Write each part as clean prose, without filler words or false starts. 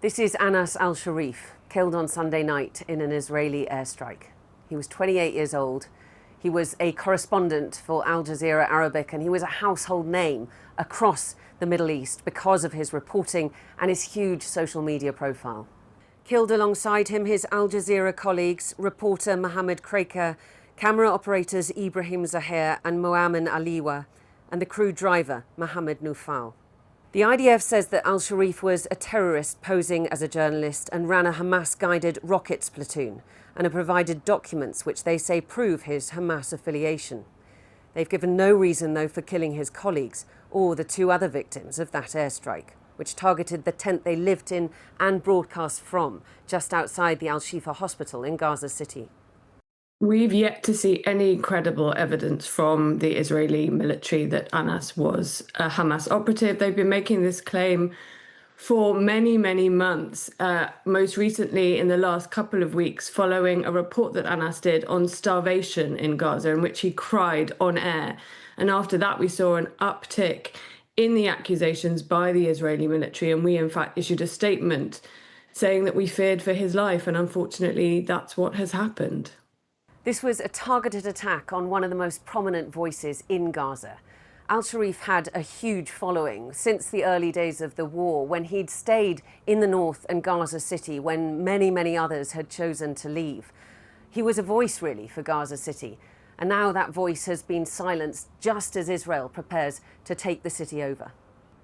This is Anas al-Sharif, killed on Sunday night in an Israeli airstrike. He was 28 years old. He was a correspondent for Al Jazeera Arabic, and he was a household name across the Middle East because of his reporting and his huge social media profile. Killed alongside him, his Al Jazeera colleagues, reporter Mohammed Kreika, camera operators Ibrahim Zahir and Moamin Aliwa, and the crew driver Mohammed Nufal. The IDF says that al-Sharif was a terrorist posing as a journalist and ran a Hamas-guided rockets platoon and have provided documents which they say prove his Hamas affiliation. They've given no reason, though, for killing his colleagues or the two other victims of that airstrike, which targeted the tent they lived in and broadcast from, just outside the Al-Shifa hospital in Gaza City. We've yet to see any credible evidence from the Israeli military that Anas was a Hamas operative. They've been making this claim for many, many months, most recently in the last couple of weeks, following a report that Anas did on starvation in Gaza, in which he cried on air. And after that, we saw an uptick in the accusations by the Israeli military. And we, in fact, issued a statement saying that we feared for his life. And unfortunately, that's what has happened. This was a targeted attack on one of the most prominent voices in Gaza. Al-Sharif had a huge following since the early days of the war, when he'd stayed in the north and Gaza City when many, many others had chosen to leave. He was a voice, really, for Gaza City. And now that voice has been silenced just as Israel prepares to take the city over.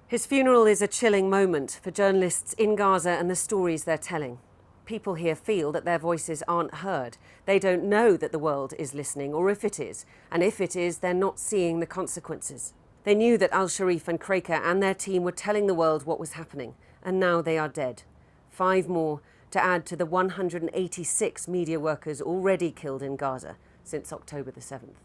His funeral is a chilling moment for journalists in Gaza and the stories they're telling. People here feel that their voices aren't heard. They don't know that the world is listening, or if it is. And if it is, they're not seeing the consequences. They knew that al-Sharif and Kreika and their team were telling the world what was happening, and now they are dead. 5 more to add to the 186 media workers already killed in Gaza since October the 7th.